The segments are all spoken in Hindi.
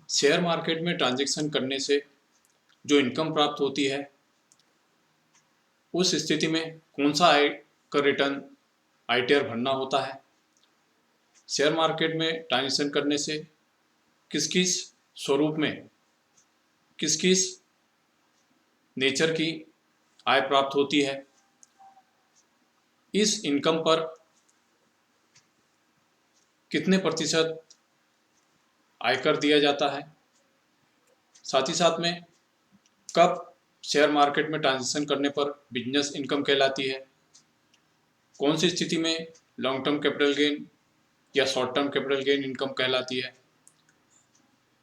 शेयर मार्केट में ट्रांजैक्शन करने से जो इनकम प्राप्त होती है उस स्थिति में कौन सा आयकर रिटर्न आईटीआर भरना होता है। शेयर मार्केट में ट्रांजैक्शन करने से किस किस स्वरूप में किस किस नेचर की आय प्राप्त होती है, इस इनकम पर कितने प्रतिशत आयकर दिया जाता है, साथ ही साथ में कब शेयर मार्केट में ट्रांजैक्शन करने पर बिजनेस इनकम कहलाती है, कौन सी स्थिति में लॉन्ग टर्म कैपिटल गेन या short term capital gain income कहलाती है,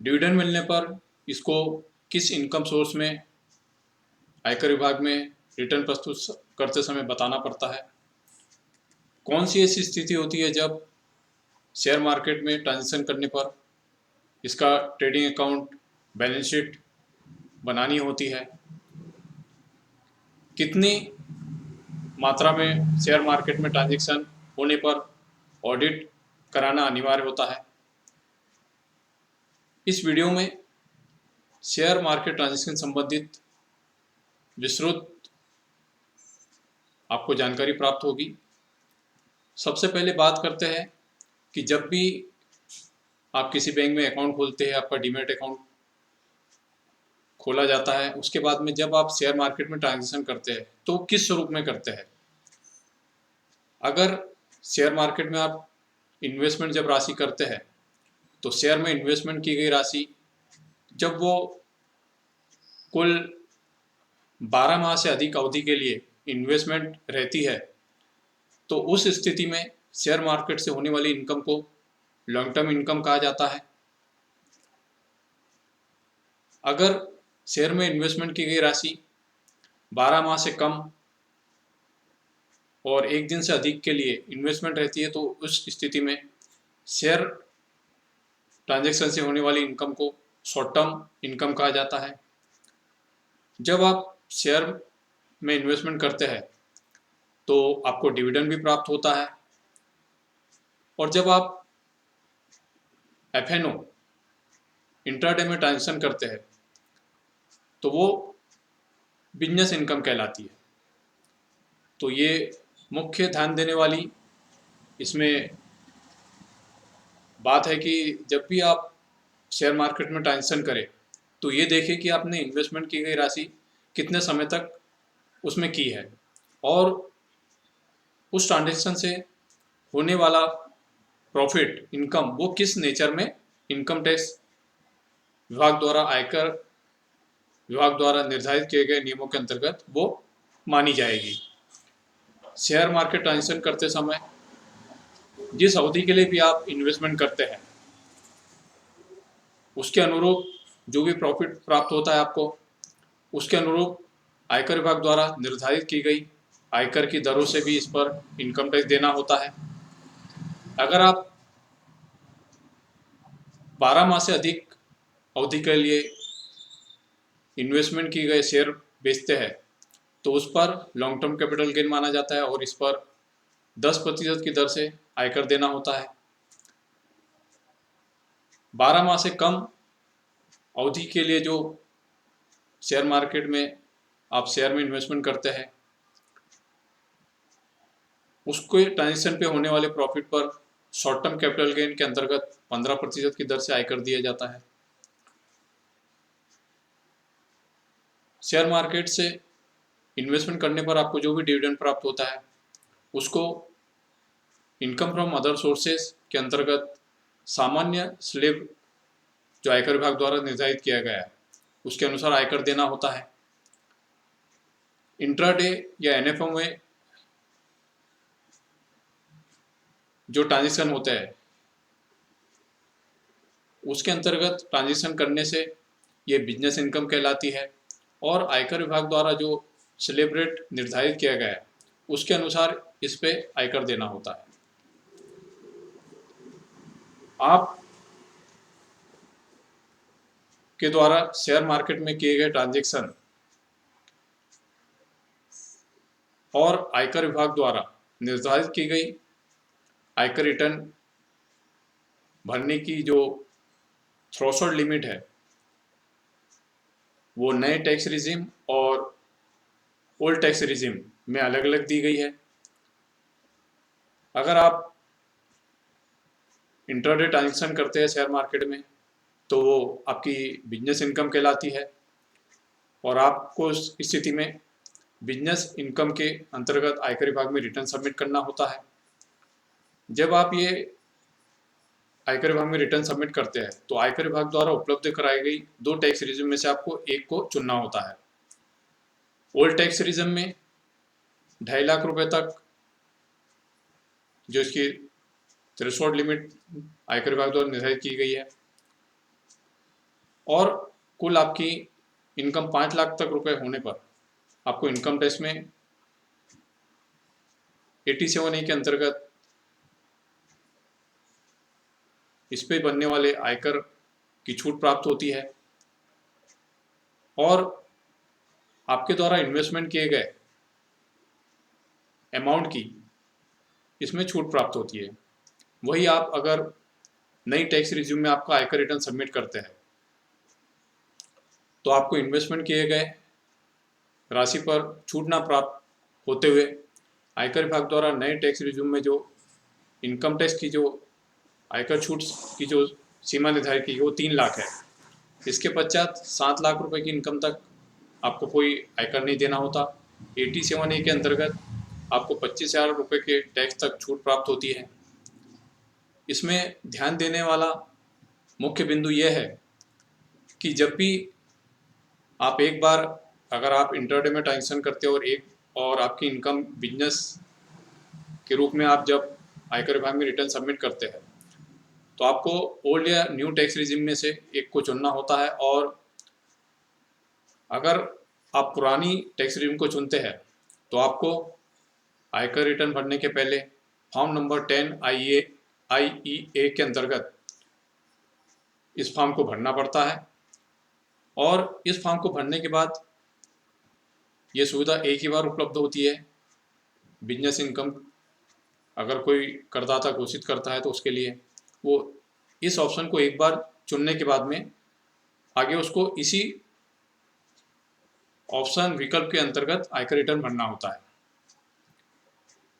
डिविडेंड मिलने पर इसको किस इनकम सोर्स में आयकर विभाग में रिटर्न प्रस्तुत करते समय बताना पड़ता है, कौन सी ऐसी स्थिति होती है जब शेयर मार्केट में ट्रांजैक्शन करने पर इसका ट्रेडिंग अकाउंट बैलेंस शीट बनानी होती है, कितनी मात्रा में शेयर मार्केट में ट्रांजैक्शन होने पर ऑडिट कराना अनिवार्य होता है। इस वीडियो में शेयर मार्केट ट्रांजैक्शन संबंधित विस्तृत आपको जानकारी प्राप्त होगी। सबसे पहले बात करते हैं कि जब भी आप किसी बैंक में अकाउंट खोलते हैं, आपका डीमैट अकाउंट खोला जाता है, उसके बाद में जब आप शेयर मार्केट में ट्रांजैक्शन करते हैं तो किस स्वरूप में करते हैं। अगर शेयर मार्केट में आप इन्वेस्टमेंट जब राशि करते हैं तो शेयर में इन्वेस्टमेंट की गई राशि जब वो कुल 12 माह से अधिक अवधि के लिए इन्वेस्टमेंट रहती है तो उस स्थिति में शेयर मार्केट से होने वाली इनकम को लॉन्ग टर्म इनकम कहा जाता है। अगर शेयर में इन्वेस्टमेंट की गई राशि 12 माह से कम और 1 दिन से अधिक के लिए इन्वेस्टमेंट रहती है तो उस स्थिति में शेयर ट्रांजैक्शन से होने वाली इनकम को शॉर्ट टर्म इनकम कहा जाता है। जब आप शेयर में इन्वेस्टमेंट करते हैं तो आपको डिविडेंड भी प्राप्त होता है, और जब आप एफएनओ इंट्राडे में ट्रांजैक्शन करते हैं तो वो बिजनेस इनकम कहलाती है। तो ये मुख्य ध्यान देने वाली इसमें बात है कि जब भी आप शेयर मार्केट में ट्रांजैक्शन करें तो ये देखें कि आपने इन्वेस्टमेंट की गई राशि कितने समय तक उसमें की है और उस ट्रांजैक्शन से होने वाला प्रॉफिट इनकम वो किस नेचर में इनकम टैक्स विभाग द्वारा आयकर विभाग द्वारा निर्धारित किए गए नियमों के अंतर्गत वो मानी जाएगी। शेयर मार्केट ट्रांजैक्शन करते समय जिस अवधि के लिए भी आप इन्वेस्टमेंट करते हैं उसके अनुरूप जो भी प्रॉफिट प्राप्त होता है आपको उसके अनुरूप आयकर विभाग द्वारा निर्धारित की गई आयकर की दरों से भी इस पर इनकम टैक्स देना होता है। अगर आप 12 माह से अधिक अवधि के लिए इन्वेस्टमेंट की गए शेयर बेचते हैं तो उस पर लॉन्ग टर्म कैपिटल गेन माना जाता है और इस पर 10% की दर से आयकर देना होता है। 12 माह से कम अवधि के लिए जो शेयर मार्केट में आप शेयर में इन्वेस्टमेंट करते हैं उसके ट्रांजैक्शन पे होने वाले प्रॉफिट पर शॉर्ट टर्म कैपिटल गेन के अंतर्गत 15% की दर से आयकर दिया जाता है। शेयर मार्केट से इन्वेस्टमेंट करने पर आपको जो भी डिविडेंड प्राप्त होता है उसको इनकम फ्रॉम अदर सोर्सेज के अंतर्गत सामान्य स्लैब जो आयकर विभाग द्वारा निर्धारित किया गया है उसके अनुसार आयकर देना होता है। इंट्राडे या एनएफओ में जो ट्रांजैक्शन होते हैं उसके अंतर्गत ट्रांजैक्शन करने से ये बिजनेस इनकम कहलाती है और आयकर विभाग द्वारा जो स्लैब रेट निर्धारित किया गया है उसके अनुसार इस पे आयकर देना होता है। आप के द्वारा शेयर मार्केट में किए गए ट्रांजैक्शन और आयकर विभाग द्वारा निर्धारित की गई आयकर रिटर्न भरने की जो थ्रेशोल्ड लिमिट है वो नए टैक्स रिजिम और ओल्ड टैक्स रिजिम में अलग अलग दी गई है। अगर आप इंट्राडे ट्रांजेक्शन करते हैं शेयर मार्केट में तो वो आपकी बिजनेस इनकम कहलाती है और आपको उस स्थिति में बिजनेस इनकम के अंतर्गत आयकर विभाग में रिटर्न सबमिट करना होता है। जब आप ये आयकर विभाग में रिटर्न सबमिट करते हैं तो आयकर विभाग द्वारा उपलब्ध कराई गई 2 टैक्स रिजिम में से आपको एक को चुनना होता है। ओल्ड टैक्स रिजिम में 2.5 लाख रुपए तक जो इसकी थ्रेशोल्ड लिमिट आयकर विभाग द्वारा निर्धारित की गई है और कुल आपकी इनकम 5 लाख तक रुपए होने पर आपको इनकम टैक्स में 87A के अंतर्गत इस पे बनने वाले आयकर की छूट प्राप्त होती है और आपके द्वारा इन्वेस्टमेंट किए गए अमाउंट की इसमें छूट प्राप्त होती है। वही आप अगर नई टैक्स रिज्यूम में आपका आयकर रिटर्न सबमिट करते हैं तो आपको इन्वेस्टमेंट किए गए राशि पर छूट ना प्राप्त होते हुए आयकर विभाग द्वारा नए टैक्स रिज्यूम में जो इनकम टैक्स की जो आयकर छूट की जो सीमा निर्धारित की वो 3 लाख है। इसके पश्चात 7 लाख रुपए की इनकम तक आपको कोई आयकर नहीं देना होता। 87A के अंतर्गत आपको 25,000 रुपये के टैक्स तक छूट प्राप्त होती है। इसमें ध्यान देने वाला मुख्य बिंदु यह है कि जब भी आप एक बार अगर आप इंटरडे में ट्रांजेक्शन करते हो और आपकी इनकम बिजनेस के रूप में आप जब आयकर विभाग में रिटर्न सबमिट करते हैं तो आपको ओल्ड या न्यू टैक्स रिजिम में से एक को चुनना होता है और अगर आप पुरानी टैक्स रिजिम को चुनते हैं तो आपको आयकर रिटर्न भरने के पहले फॉर्म नंबर 10 IEA के अंतर्गत इस फॉर्म को भरना पड़ता है और इस फॉर्म को भरने के बाद ये सुविधा एक ही बार उपलब्ध होती है। बिजनेस इनकम अगर कोई करदाता घोषित करता है तो उसके लिए वो इस ऑप्शन को एक बार चुनने के बाद में आगे उसको इसी ऑप्शन विकल्प के अंतर्गत आयकर रिटर्न भरना होता है।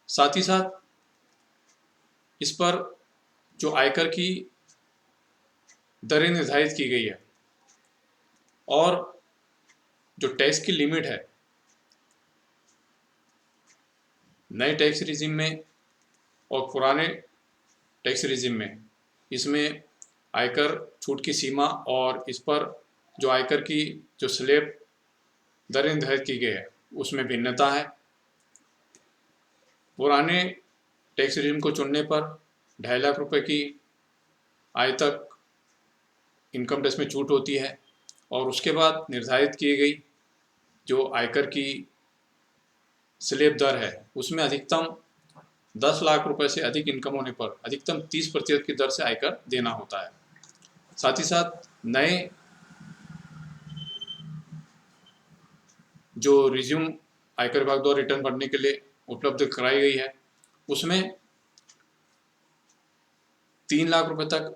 साथ ही साथ इस पर जो आयकर की दरें निर्धारित की गई है और जो टैक्स की लिमिट है नए टैक्स रिजिम में और पुराने टैक्स रिजिम में इसमें आयकर छूट की सीमा और इस पर जो आयकर की जो स्लैब दरें निर्धारित की गई है उसमें भिन्नता है। पुराने टैक्स रिजिम को चुनने पर 2.5 लाख रुपए की आय तक इनकम टैक्स में छूट होती है और उसके बाद निर्धारित की गई जो आयकर की स्लैब दर है उसमें अधिकतम 10 लाख रुपए से अधिक इनकम होने पर अधिकतम 30% की दर से आयकर देना होता है। साथ ही साथ नए जो रिज्यूम आयकर विभाग द्वारा रिटर्न भरने के लिए उपलब्ध कराई गई है उसमें 3 लाख रुपए तक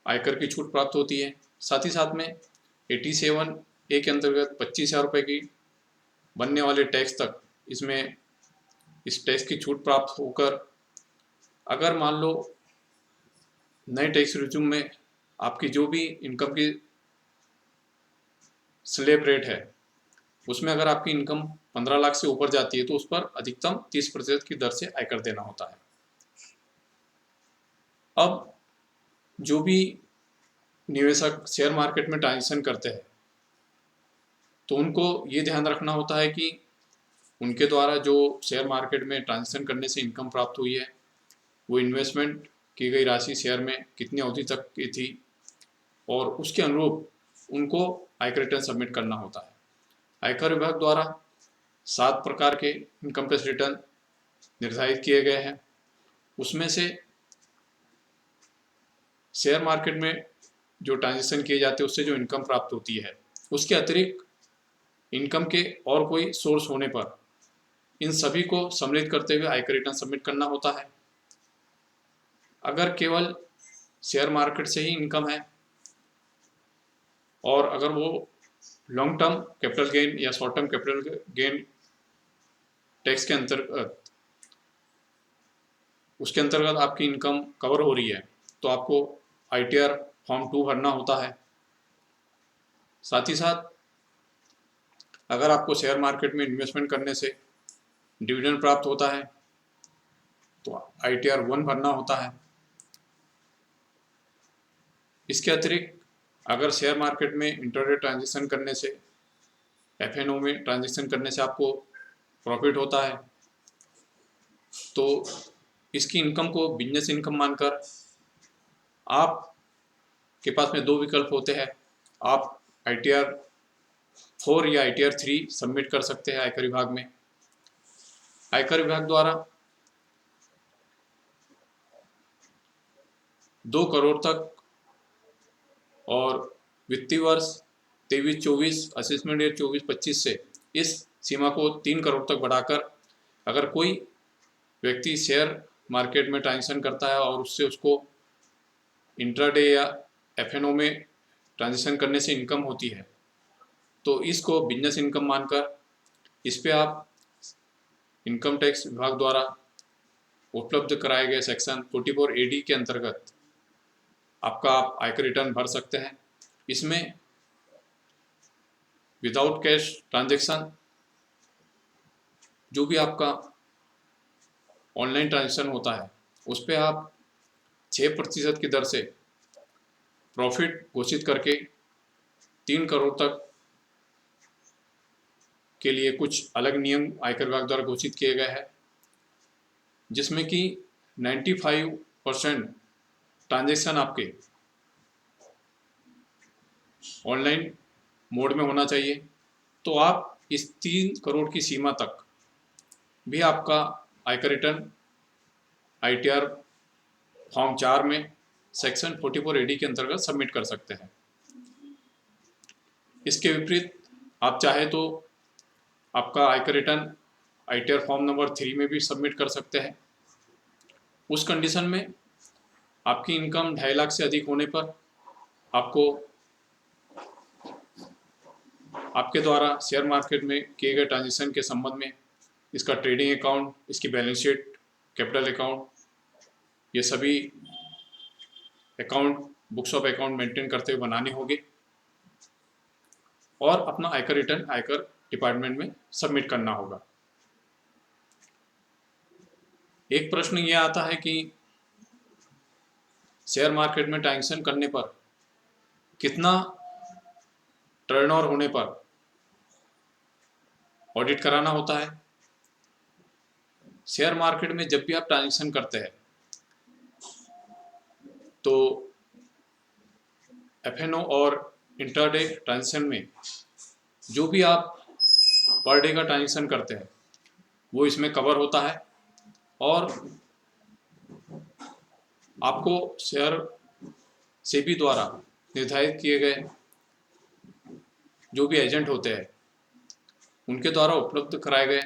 आयकर की छूट प्राप्त होती है। साथ ही साथ में 87A के अंतर्गत 25,000 रुपये की बनने वाले टैक्स तक इसमें इस टैक्स की छूट प्राप्त होकर अगर मान लो नए टैक्स रिज्यूम में आपकी जो भी इनकम की स्लैब रेट है उसमें अगर आपकी इनकम 15 लाख से ऊपर जाती है तो उस पर अधिकतम 30% की दर से आयकर देना होता है। अब जो भी निवेशक शेयर मार्केट में ट्रांजेक्शन करते हैं तो उनको ये ध्यान रखना होता है कि उनके द्वारा जो शेयर मार्केट में ट्रांजेक्शन करने से इनकम प्राप्त हुई है वो इन्वेस्टमेंट की गई राशि शेयर में कितनी अवधि तक की थी और उसके अनुरूप उनको आयकर रिटर्न सबमिट करना होता है। आयकर विभाग द्वारा 7 प्रकार के इनकम टैक्स रिटर्न निर्धारित किए गए हैं। उसमें से शेयर मार्केट में जो ट्रांजेक्शन किए जाते हैं उससे जो इनकम प्राप्त होती है उसके अतिरिक्त इनकम के और कोई सोर्स होने पर इन सभी को सम्मिलित करते हुए आयकर रिटर्न सबमिट करना होता है। अगर केवल शेयर मार्केट से ही इनकम है और अगर वो लॉन्ग टर्म कैपिटल गेन या short term capital gain tax के अंतर्गत उसके अंतर्गत आपकी इनकम कवर हो रही है तो आपको ITR फॉर्म 2 भरना होता है। साथ ही साथ अगर आपको शेयर मार्केट में इन्वेस्टमेंट करने से डिविडेंड प्राप्त होता है तो ITR 1 भरना होता है। इसके अतिरिक्त अगर शेयर मार्केट में इंटरडे ट्रांजेक्शन करने से FNO में ट्रांजेक्शन करने से आपको प्रॉफिट होता है तो इसकी इनकम को बिजनेस इनकम मानकर आपके पास में 2 विकल्प होते हैं। आप ITR 4 या ITR 3 सबमिट कर सकते हैं आयकर विभाग में। आयकर विभाग द्वारा 2 करोड़ तक और वित्तीय वर्ष 23-24 असेसमेंट ईयर 24-25 से इस सीमा को 3 करोड़ तक बढ़ाकर अगर कोई व्यक्ति शेयर मार्केट में ट्रांजेक्शन करता है और उससे उसको इंट्राडे या FNO में ट्रांजेक्शन करने से इनकम होती है तो इसको बिजनेस इनकम मानकर इस पे आप इनकम टैक्स विभाग द्वारा उपलब्ध कराए गए सेक्शन 44 AD के अंतर्गत आपका आप आयकर रिटर्न भर सकते हैं। इसमें विदाउट कैश ट्रांजैक्शन जो भी आपका ऑनलाइन ट्रांजैक्शन होता है उस पर आप 6% की दर से प्रॉफिट घोषित करके 3 करोड़ तक के लिए कुछ अलग नियम आयकर विभाग द्वारा घोषित किए गए हैं जिसमें कि 95% ट्रांजैक्शन आपके ऑनलाइन मोड में होना चाहिए तो आप इस 3 करोड़ की सीमा तक भी आपका आयकर रिटर्न ITR फॉर्म 4 में सेक्शन 44 AD के अंतर्गत सबमिट कर सकते हैं। इसके विपरीत आप चाहे तो आपका आयकर रिटर्न ITR फॉर्म नंबर 3 में भी सबमिट कर सकते हैं। उस कंडीशन में आपकी इनकम 2.5 लाख से अधिक होने पर आपको आपके द्वारा शेयर मार्केट में किए गए ट्रांजेक्शन के संबंध में इसका ट्रेडिंग अकाउंट, इसकी बैलेंस शीट, कैपिटल अकाउंट, ये सभी account books of account maintain करते हुए बनाने होंगे और अपना आयकर रिटर्न आयकर डिपार्टमेंट में सबमिट करना होगा। एक प्रश्न ये आता है कि शेयर मार्केट में ट्रांजेक्शन करने पर कितना टर्नओवर होने पर ऑडिट कराना होता है। शेयर मार्केट में जब भी आप ट्रांजेक्शन करते हैं तो FNO और इंट्राडे ट्रांजेक्शन में जो भी आप पर डे का ट्रांजेक्शन करते हैं वो इसमें कवर होता है और आपको शेयर सेबी द्वारा निर्धारित किए गए जो भी एजेंट होते हैं उनके द्वारा उपलब्ध कराए गए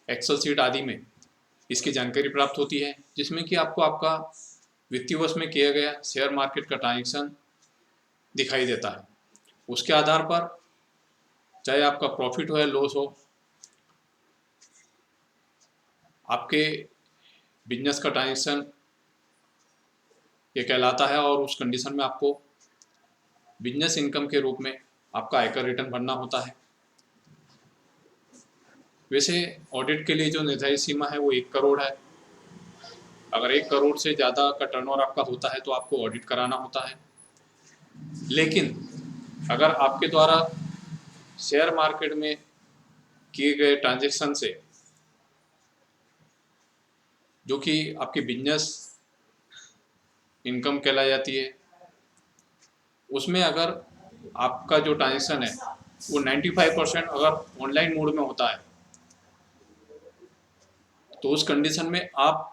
एक्सेल सीट आदि में इसकी जानकारी प्राप्त होती है जिसमें कि आपको आपका वित्तीय वर्ष में किया गया शेयर मार्केट का ट्रांजेक्शन दिखाई देता है। उसके आधार पर चाहे आपका प्रॉफिट हो या लॉस हो आपके बिजनेस का ट्रांजेक्शन ये कहलाता है और उस कंडीशन में आपको बिजनेस इनकम के रूप में आपका आयकर रिटर्न भरना होता है। वैसे ऑडिट के लिए जो निर्धारित सीमा है वो 1 करोड़ है। अगर 1 करोड़ से ज़्यादा का टर्नओवर आपका होता है तो आपको ऑडिट कराना होता है। लेकिन अगर आपके द्वारा शेयर मार्केट में किए गए ट्रांजैक्शन से जो कि आपकी बिजनेस इनकम कहलाई जाती है उसमें अगर आपका जो ट्रांजैक्शन है वो 95% अगर ऑनलाइन मोड में होता है तो उस कंडीशन में आप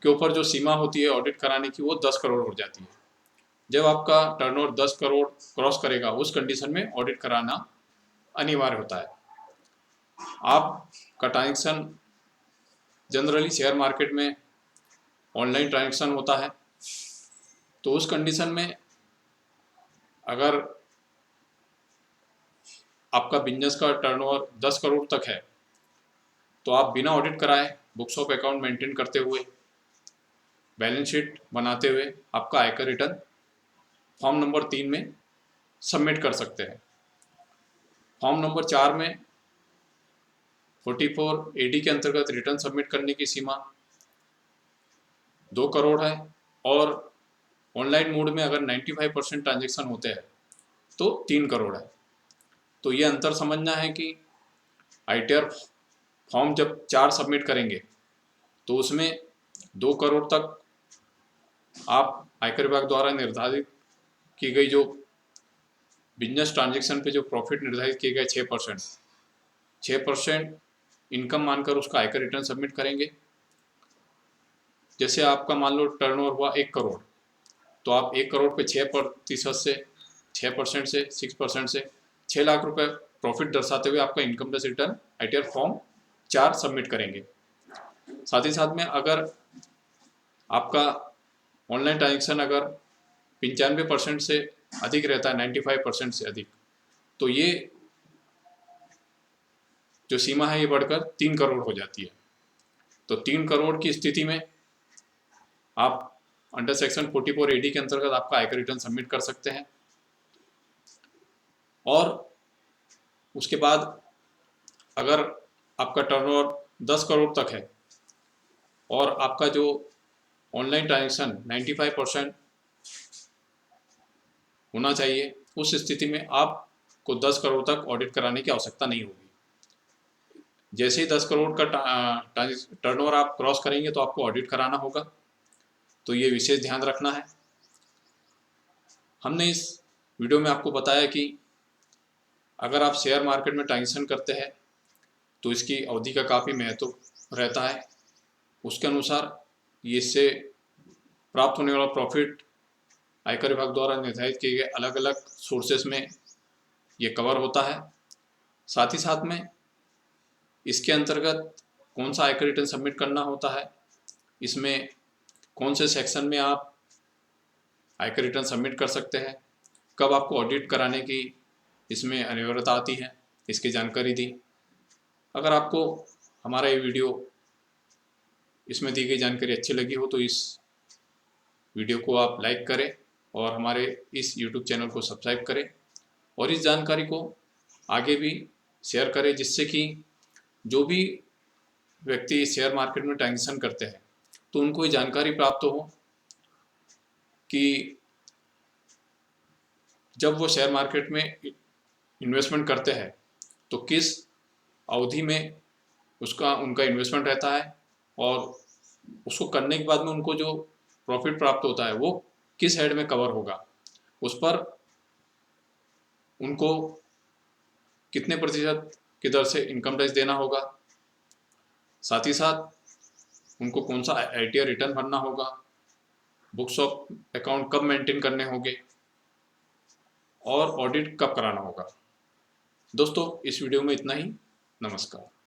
के ऊपर जो सीमा होती है ऑडिट कराने की वो 10 करोड़ हो जाती है। जब आपका टर्नओवर 10 करोड़ क्रॉस करेगा उस कंडीशन में ऑडिट कराना अनिवार्य होता है। आपका ट्रांजेक्शन जनरली शेयर मार्केट में ऑनलाइन ट्रांजेक्शन होता है तो उस कंडीशन में अगर आपका बिजनेस का टर्नओवर 10 करोड़ तक है तो आप बिना ऑडिट कराए बुक्स ऑफ अकाउंट मेंटेन करते हुए, बैलेंस शीट बनाते हुए आपका आयकर रिटर्न फॉर्म नंबर 3 में सबमिट कर सकते हैं। फॉर्म नंबर 4 में 44 AD के अंतर्गत रिटर्न सबमिट करने की सीमा 2 करोड़ है और ऑनलाइन मोड में अगर 95% ट्रांजेक्शन होते हैं तो 3 करोड़ है। तो ये अंतर समझना है कि ITR फॉर्म जब 4 सबमिट करेंगे तो उसमें 2 करोड़ तक आप आयकर विभाग द्वारा निर्धारित की गई जो बिजनेस ट्रांजेक्शन पे जो प्रॉफिट निर्धारित किए गए 6% इनकम मानकर उसका आयकर रिटर्न सबमिट करेंगे। जैसे आपका मान लो टर्नओवर हुआ 1 करोड़, तो आप 1 करोड़ पे 6% से 6% से 6% से 6 लाख रुपए प्रॉफिट दर्शाते हुए आपका income tax return ITR form 4 submit करेंगे। साथ ही साथ में अगर आपका ऑनलाइन ट्रांजेक्शन अगर 95% से अधिक रहता है, 95% से अधिक, तो ये जो सीमा है ये बढ़कर 3 करोड़ हो जाती है। तो 3 करोड़ की स्थिति में आप अंडर सेक्शन 44 AD के अंतर्गत आपका आयकर रिटर्न सबमिट कर सकते हैं। और उसके बाद अगर आपका टर्नओवर 10 करोड़ तक है और आपका जो ऑनलाइन ट्रांजेक्शन 95% होना चाहिए, उस स्थिति में आपको 10 करोड़ तक ऑडिट कराने की आवश्यकता नहीं होगी। जैसे ही 10 करोड़ का टर्नओवर आप क्रॉस करेंगे तो आपको ऑडिट कराना होगा, तो ये विशेष ध्यान रखना है। हमने इस वीडियो में आपको बताया कि अगर आप शेयर मार्केट में ट्रांजेक्शन करते हैं तो इसकी अवधि का काफ़ी महत्व रहता है। उसके अनुसार ये इससे प्राप्त होने वाला प्रॉफिट आयकर विभाग द्वारा निर्धारित किए गए अलग अलग सोर्सेस में ये कवर होता है। साथ ही साथ में इसके अंतर्गत कौन सा आयकर रिटर्न सबमिट करना होता है, इसमें कौन से सेक्शन में आप आयकर रिटर्न सबमिट कर सकते हैं, कब आपको ऑडिट कराने की इसमें अनिवार्यता आती है, इसकी जानकारी दी। अगर आपको हमारा ये वीडियो, इसमें दी गई जानकारी अच्छी लगी हो तो इस वीडियो को आप लाइक करें और हमारे इस YouTube चैनल को सब्सक्राइब करें और इस जानकारी को आगे भी शेयर करें, जिससे कि जो भी व्यक्ति शेयर मार्केट में ट्रांजेक्शन करते हैं तो उनको ये जानकारी प्राप्त हो कि जब वो शेयर मार्केट में इन्वेस्टमेंट करते हैं तो किस अवधि में उनका इन्वेस्टमेंट रहता है और उसको करने के बाद में उनको जो प्रॉफिट प्राप्त होता है वो किस हेड में कवर होगा, उस पर उनको कितने प्रतिशत की दर से इनकम टैक्स देना होगा, साथ ही साथ उनको कौन सा ITR रिटर्न भरना होगा, बुक्स ऑफ अकाउंट कब मेंटेन करने होंगे और ऑडिट कब कराना होगा। दोस्तों, इस वीडियो में इतना ही। नमस्कार।